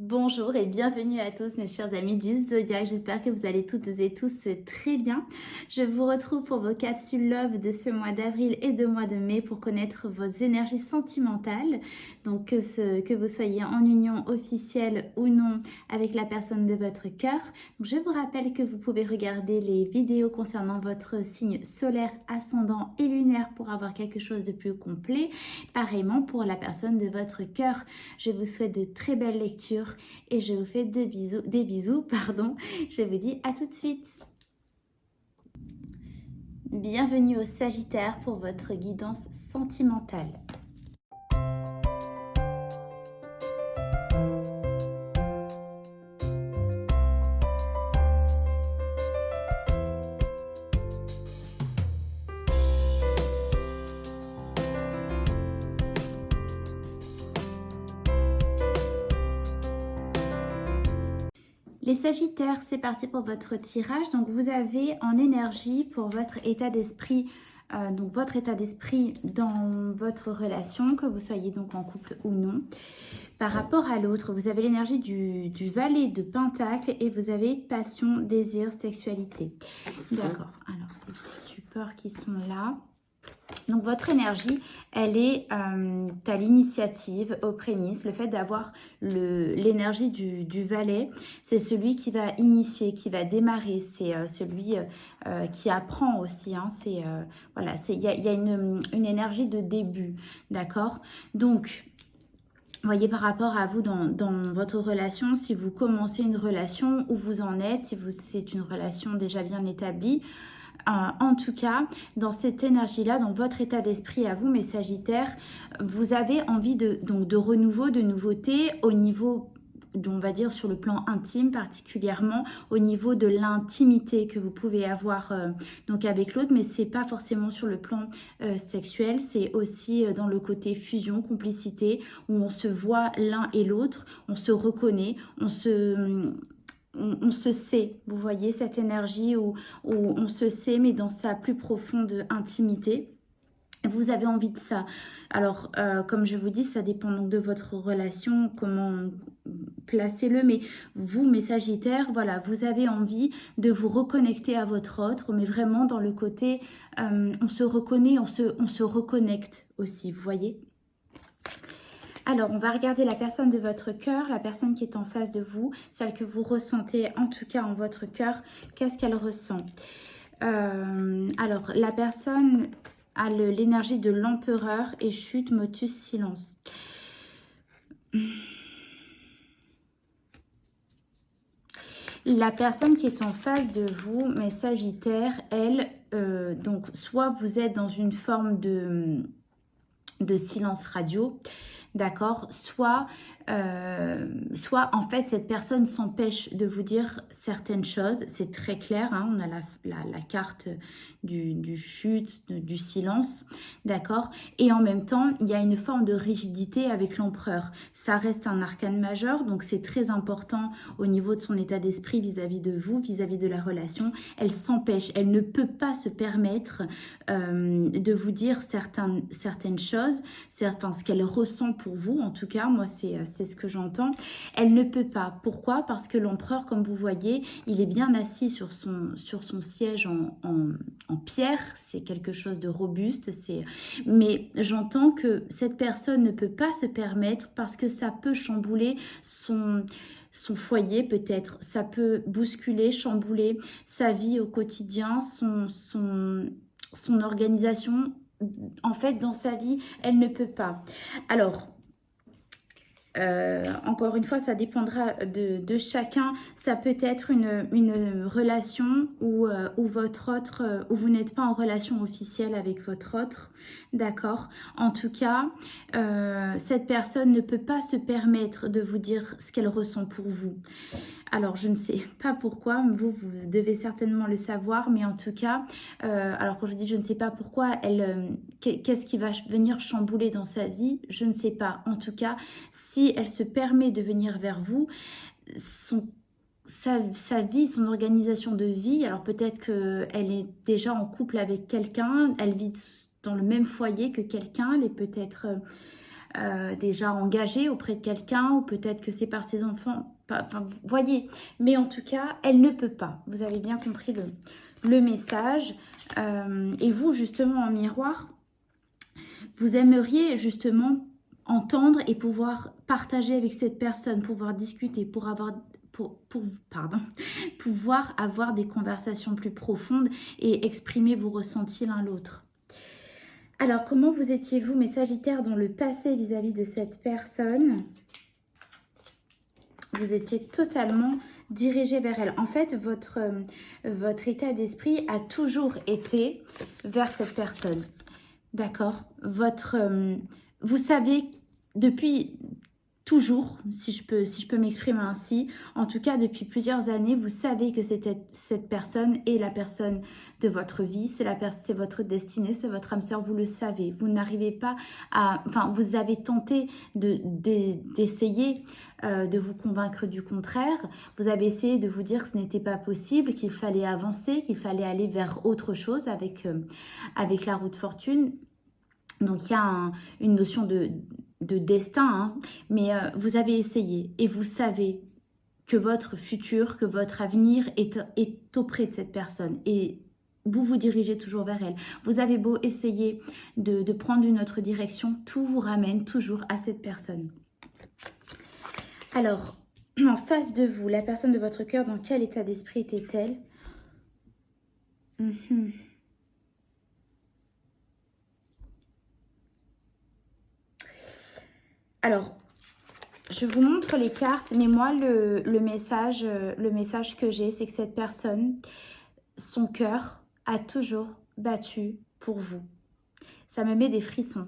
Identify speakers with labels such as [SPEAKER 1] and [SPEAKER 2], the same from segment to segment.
[SPEAKER 1] Bonjour et bienvenue à tous mes chers amis du Zodiaque, j'espère que vous allez toutes et tous très bien. Je vous retrouve pour vos capsules Love de ce mois d'avril et de mois de mai pour connaître vos énergies sentimentales. Donc que vous soyez en union officielle ou non avec la personne de votre cœur. Donc, je vous rappelle que vous pouvez regarder les vidéos concernant votre signe solaire, ascendant et lunaire pour avoir quelque chose de plus complet. Pareillement pour la personne de votre cœur. Je vous souhaite de très belles lectures et je vous fais des bisous, pardon. Je vous dis à tout de suite. Bienvenue au Sagittaire pour votre guidance sentimentale. Les Sagittaires, c'est parti pour votre tirage. Donc, vous avez en énergie pour votre état d'esprit, donc votre état d'esprit dans votre relation, que vous soyez donc en couple ou non. Par rapport à l'autre, vous avez l'énergie du valet de Pentacle et vous avez passion, désir, sexualité. D'accord. Alors, les petits supports qui sont là. Donc votre énergie, elle est à l'initiative, aux prémices, le fait d'avoir l'énergie du valet, c'est celui qui va initier, qui va démarrer, c'est celui qui apprend aussi, hein, voilà, il y a une énergie de début, d'accord? Donc, voyez par rapport à vous dans votre relation, si vous commencez une relation, où vous en êtes, si c'est une relation déjà bien établie, en tout cas, dans cette énergie-là, dans votre état d'esprit à vous, mes Sagittaires, vous avez envie donc de renouveau, de nouveauté au niveau, on va dire sur le plan intime particulièrement, au niveau de l'intimité que vous pouvez avoir donc avec l'autre, mais c'est pas forcément sur le plan sexuel, c'est aussi dans le côté fusion, complicité, où on se voit l'un et l'autre, on se reconnaît, on se sait, vous voyez cette énergie où on se sait, mais dans sa plus profonde intimité. Vous avez envie de ça. Alors, comme je vous dis, ça dépend donc de votre relation, comment placer-le, mais vous, mes Sagittaires, voilà, vous avez envie de vous reconnecter à votre autre, mais vraiment dans le côté, on se reconnaît, on se reconnecte aussi, vous voyez. Alors, on va regarder la personne de votre cœur, la personne qui est en face de vous, celle que vous ressentez, en tout cas en votre cœur, qu'est-ce qu'elle ressent? Alors, la personne a l'énergie de l'empereur et chute, motus, silence. La personne qui est en face de vous, mes Sagittaires, elle, donc soit vous êtes dans une forme de silence radio, d'accord, soit en fait cette personne s'empêche de vous dire certaines choses, c'est très clair, hein, on a la carte du chute, du silence, d'accord, et en même temps il y a une forme de rigidité avec l'empereur, ça reste un arcane majeur, donc c'est très important au niveau de son état d'esprit vis-à-vis de vous, vis-à-vis de la relation, elle s'empêche, elle ne peut pas se permettre de vous dire certaines choses, enfin ce qu'elle ressent pour vous, en tout cas, moi c'est ce que j'entends. Elle ne peut pas. Pourquoi? Parce que l'empereur, comme vous voyez, il est bien assis sur son siège en pierre, c'est quelque chose de robuste, mais j'entends que cette personne ne peut pas se permettre parce que ça peut chambouler son foyer peut-être, ça peut bousculer, chambouler sa vie au quotidien, son organisation. En fait, dans sa vie, elle ne peut pas. Alors, encore une fois, ça dépendra de chacun. Ça peut être une relation où votre autre, où vous n'êtes pas en relation officielle avec votre autre, d'accord? En tout cas, cette personne ne peut pas se permettre de vous dire ce qu'elle ressent pour vous. Alors, je ne sais pas pourquoi, vous devez certainement le savoir, mais en tout cas, alors quand je dis je ne sais pas pourquoi, qu'est-ce qui va venir chambouler dans sa vie, je ne sais pas. En tout cas, si elle se permet de venir vers vous, sa vie, son organisation de vie, alors peut-être qu'elle est déjà en couple avec quelqu'un, elle vit dans le même foyer que quelqu'un, elle est peut-être déjà engagée auprès de quelqu'un, ou peut-être que c'est par ses enfants, enfin, vous voyez. Mais en tout cas, elle ne peut pas. Vous avez bien compris le message. Et vous, justement, en miroir, vous aimeriez justement entendre et pouvoir partager avec cette personne, pouvoir discuter, pouvoir avoir des conversations plus profondes et exprimer vos ressentis l'un l'autre. Alors, comment vous étiez-vous, mes Sagittaires, dans le passé vis-à-vis de cette personne? Vous étiez totalement dirigé vers elle. En fait, votre état d'esprit a toujours été vers cette personne. D'accord? Vous savez, depuis toujours, si je peux m'exprimer ainsi, en tout cas depuis plusieurs années, vous savez que cette personne est la personne de votre vie, c'est votre destinée, c'est votre âme sœur, vous le savez. Vous n'arrivez pas à... Enfin, vous avez tenté d'essayer de vous convaincre du contraire. Vous avez essayé de vous dire que ce n'était pas possible, qu'il fallait avancer, qu'il fallait aller vers autre chose avec la roue de fortune. Donc, il y a une notion de destin, hein, mais vous avez essayé et vous savez que votre futur, que votre avenir est auprès de cette personne et vous vous dirigez toujours vers elle. Vous avez beau essayer de prendre une autre direction, tout vous ramène toujours à cette personne. Alors, en face de vous, la personne de votre cœur, dans quel état d'esprit était-elle? Alors, je vous montre les cartes, mais moi, le message que j'ai, c'est que cette personne, son cœur a toujours battu pour vous. Ça me met des frissons.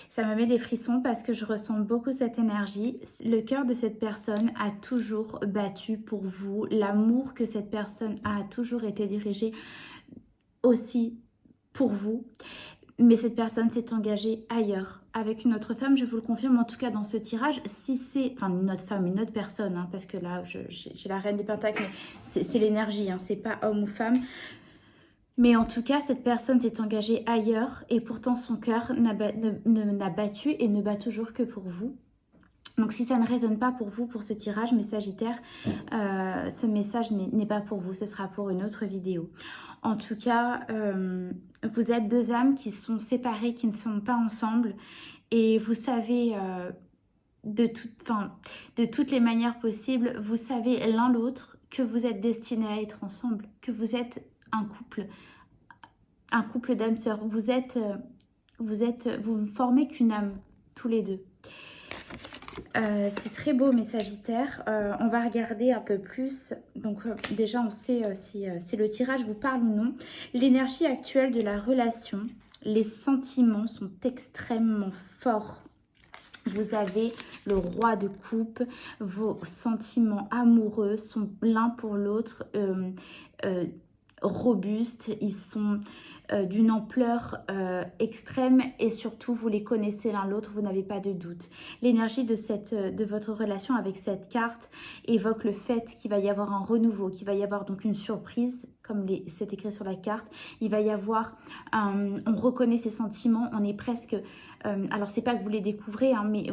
[SPEAKER 1] Ça me met des frissons parce que je ressens beaucoup cette énergie. Le cœur de cette personne a toujours battu pour vous. L'amour que cette personne a toujours été dirigé aussi pour vous. Mais cette personne s'est engagée ailleurs, avec une autre femme, je vous le confirme, en tout cas dans ce tirage, si c'est, enfin une autre femme, une autre personne, hein, parce que là, j'ai la reine des pentacles, mais c'est l'énergie, hein, c'est pas homme ou femme. Mais en tout cas, cette personne s'est engagée ailleurs, et pourtant son cœur n'a battu et ne bat toujours que pour vous. Donc si ça ne résonne pas pour vous, pour ce tirage, mes Sagittaires, ce message n'est pas pour vous, ce sera pour une autre vidéo. En tout cas, vous êtes deux âmes qui sont séparées, qui ne sont pas ensemble. Et vous savez, de toutes les manières possibles, vous savez l'un l'autre que vous êtes destinés à être ensemble, que vous êtes un couple d'âmes sœurs. Vous ne formez qu'une âme, tous les deux. C'est très beau, mes Sagittaires. On va regarder un peu plus. Donc déjà, on sait si le tirage vous parle ou non. L'énergie actuelle de la relation, les sentiments sont extrêmement forts. Vous avez le roi de coupe. Vos sentiments amoureux sont l'un pour l'autre robustes. Ils sont d'une ampleur extrême et surtout vous les connaissez l'un l'autre, vous n'avez pas de doute. L'énergie de votre relation avec cette carte évoque le fait qu'il va y avoir un renouveau, qu'il va y avoir donc une surprise comme c'est écrit sur la carte. Il va y avoir, on reconnaît ses sentiments, on est presque, alors c'est pas que vous les découvrez, hein, mais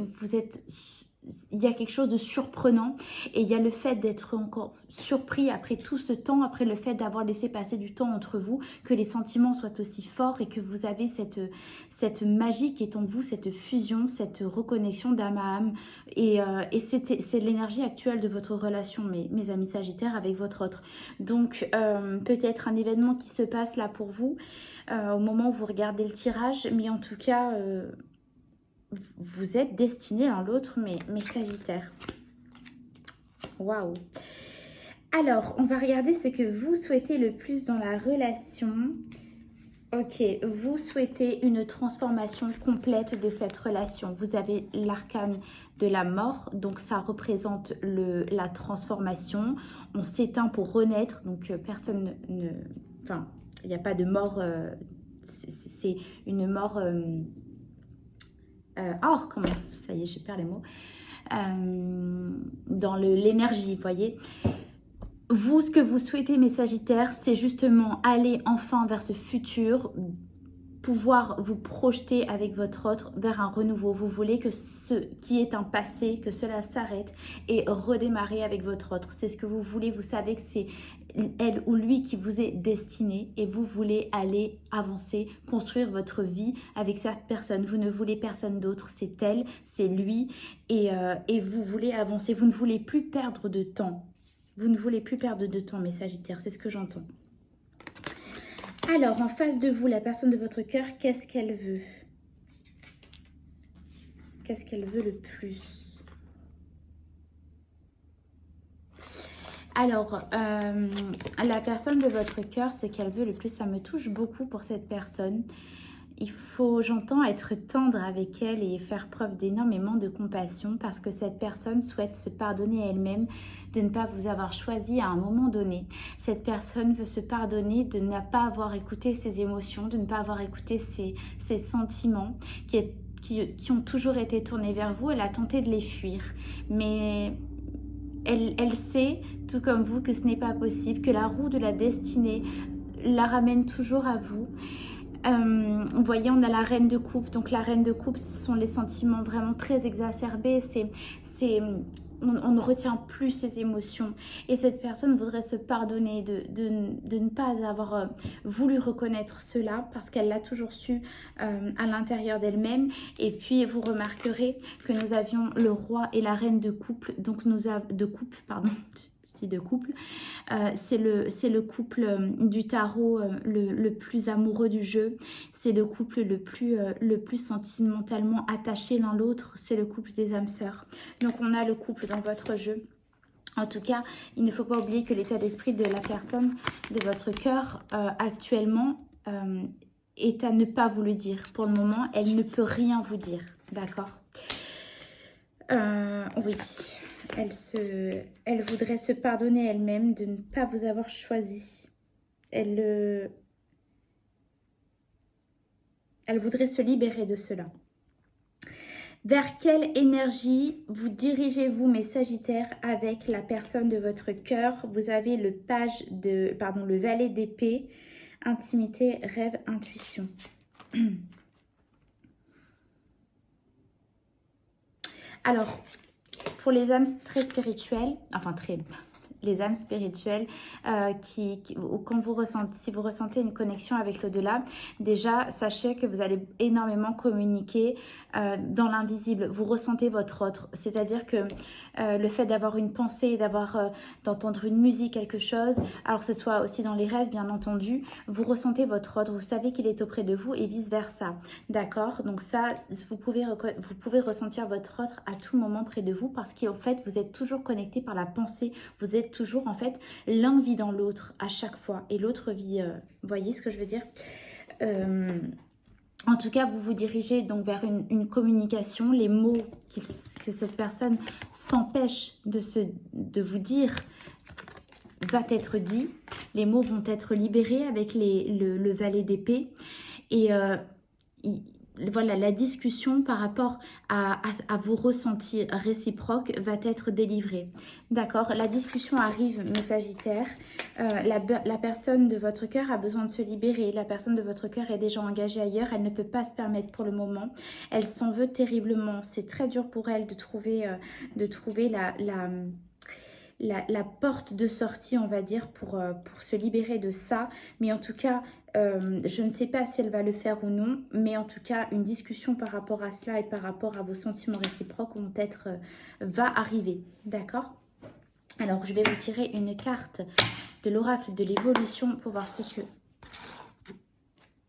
[SPEAKER 1] il y a quelque chose de surprenant et il y a le fait d'être encore surpris après tout ce temps, après le fait d'avoir laissé passer du temps entre vous, que les sentiments soient aussi forts et que vous avez cette magie qui est en vous, cette fusion, cette reconnexion d'âme à âme et c'est l'énergie actuelle de votre relation, mes amis Sagittaires, avec votre autre. Donc peut-être un événement qui se passe là pour vous au moment où vous regardez le tirage, mais en tout cas... vous êtes destinés l'un l'autre, mes Sagittaires. Waouh! Alors, on va regarder ce que vous souhaitez le plus dans la relation. Ok, vous souhaitez une transformation complète de cette relation. Vous avez l'arcane de la mort, donc ça représente la transformation. On s'éteint pour renaître, donc personne ne... Enfin, il n'y a pas de mort, c'est une mort... comment ça y est, j'ai perdu les mots. Dans l'énergie, vous voyez. Vous, ce que vous souhaitez, mes Sagittaires, c'est justement aller enfin vers ce futur pouvoir vous projeter avec votre autre vers un renouveau. Vous voulez que ce qui est un passé, que cela s'arrête et redémarrer avec votre autre. C'est ce que vous voulez. Vous savez que c'est elle ou lui qui vous est destiné et vous voulez aller avancer, construire votre vie avec cette personne. Vous ne voulez personne d'autre. C'est elle, c'est lui et vous voulez avancer. Vous ne voulez plus perdre de temps. Vous ne voulez plus perdre de temps, mes Sagittaires. C'est ce que j'entends. Alors, en face de vous, la personne de votre cœur, qu'est-ce qu'elle veut? Qu'est-ce qu'elle veut le plus? Alors, la personne de votre cœur, ce qu'elle veut le plus, ça me touche beaucoup pour cette personne. Il faut, j'entends, être tendre avec elle et faire preuve d'énormément de compassion parce que cette personne souhaite se pardonner elle-même de ne pas vous avoir choisi à un moment donné. Cette personne veut se pardonner de ne pas avoir écouté ses émotions, de ne pas avoir écouté ses sentiments qui ont toujours été tournés vers vous. Elle a tenté de les fuir, mais elle sait, tout comme vous, que ce n'est pas possible, que la roue de la destinée la ramène toujours à vous. Vous voyez, on a la reine de coupe. Donc la reine de coupe, ce sont les sentiments vraiment très exacerbés. On ne retient plus ses émotions. Et cette personne voudrait se pardonner de ne pas avoir voulu reconnaître cela parce qu'elle l'a toujours su à l'intérieur d'elle-même. Et puis, vous remarquerez que nous avions le roi et la reine de couple. Donc, de coupe, pardon. De couple, c'est le couple du tarot le plus amoureux du jeu, c'est le couple le plus sentimentalement attaché l'un l'autre, c'est le couple des âmes sœurs. Donc on a le couple dans votre jeu. En tout cas, il ne faut pas oublier que l'état d'esprit de la personne de votre cœur actuellement est à ne pas vous le dire. Pour le moment, elle ne peut rien vous dire, d'accord? Oui. Elle voudrait se pardonner elle-même de ne pas vous avoir choisi. Elle voudrait se libérer de cela. Vers quelle énergie vous dirigez-vous, mes Sagittaires, avec la personne de votre cœur? Vous avez le valet d'épée, intimité, rêve, intuition. Alors, pour les âmes très spirituelles, les âmes spirituelles si vous ressentez une connexion avec l'au-delà, déjà sachez que vous allez énormément communiquer dans l'invisible. Vous ressentez votre autre, c'est-à-dire que le fait d'avoir une pensée, d'entendre une musique, quelque chose, alors que ce soit aussi dans les rêves bien entendu, vous ressentez votre autre, vous savez qu'il est auprès de vous et vice versa, d'accord? Donc ça, vous pouvez ressentir votre autre à tout moment près de vous parce qu'en fait vous êtes toujours connecté par la pensée, vous êtes toujours en fait, l'un vit dans l'autre à chaque fois et l'autre vit, vous voyez ce que je veux dire? En tout cas, vous vous dirigez donc vers une communication, les mots que cette personne s'empêche de vous dire va être dit, les mots vont être libérés avec le valet d'épée et voilà, la discussion par rapport à vos ressentis réciproques va être délivrée. D'accord? La discussion arrive, mes Sagittaires. La personne de votre cœur a besoin de se libérer. La personne de votre cœur est déjà engagée ailleurs. Elle ne peut pas se permettre pour le moment. Elle s'en veut terriblement. C'est très dur pour elle de trouver la porte de sortie, on va dire, pour se libérer de ça. Mais en tout cas, je ne sais pas si elle va le faire ou non. Mais en tout cas, une discussion par rapport à cela et par rapport à vos sentiments réciproques va arriver. D'accord? Alors, je vais vous tirer une carte de l'oracle de l'évolution pour voir ce que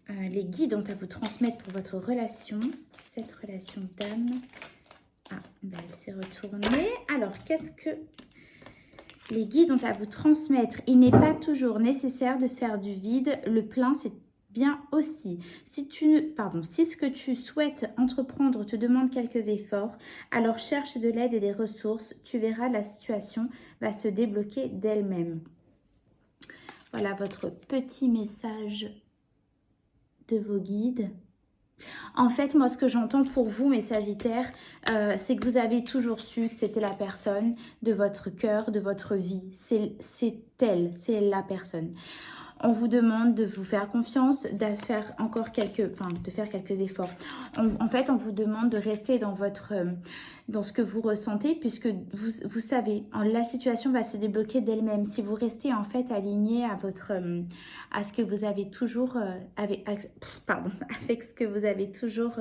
[SPEAKER 1] les guides ont à vous transmettre pour votre relation. Cette relation d'âme. Ah, ben elle s'est retournée. Alors, qu'est-ce que les guides ont à vous transmettre? Il n'est pas toujours nécessaire de faire du vide. Le plein, c'est bien aussi. Si ce que tu souhaites entreprendre te demande quelques efforts, alors cherche de l'aide et des ressources. Tu verras, la situation va se débloquer d'elle-même. Voilà votre petit message de vos guides. En fait, moi, ce que j'entends pour vous, mes Sagittaires, c'est que vous avez toujours su que c'était la personne de votre cœur, de votre vie. C'est elle, c'est la personne. On vous demande de vous faire confiance, de faire encore quelques efforts. En fait, on vous demande de rester dans dans ce que vous ressentez, puisque vous savez, la situation va se débloquer d'elle-même. Si vous restez en fait aligné à ce que vous avez toujours, avec ce que vous avez toujours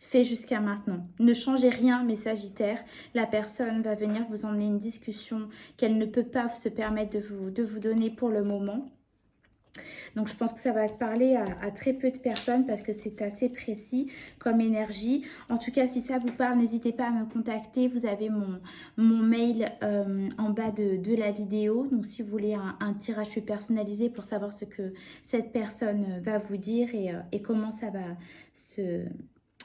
[SPEAKER 1] fait jusqu'à maintenant. Ne changez rien, mes Sagittaires. La personne va venir vous emmener une discussion qu'elle ne peut pas se permettre de vous donner pour le moment. Donc, je pense que ça va parler à très peu de personnes parce que c'est assez précis comme énergie. En tout cas, si ça vous parle, n'hésitez pas à me contacter. Vous avez mon mail en bas de la vidéo. Donc, si vous voulez un tirage plus personnalisé pour savoir ce que cette personne va vous dire et comment ça va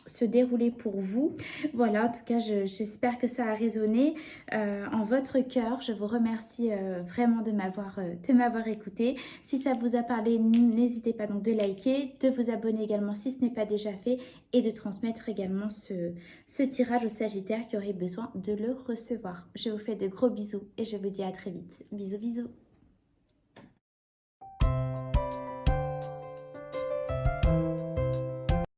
[SPEAKER 1] se dérouler pour vous. Voilà, en tout cas, j'espère que ça a résonné en votre cœur. Je vous remercie vraiment de m'avoir écouté. Si ça vous a parlé, n'hésitez pas donc de liker, de vous abonner également si ce n'est pas déjà fait et de transmettre également ce tirage aux Sagittaires qui auraient besoin de le recevoir. Je vous fais de gros bisous et je vous dis à très vite. Bisous, bisous.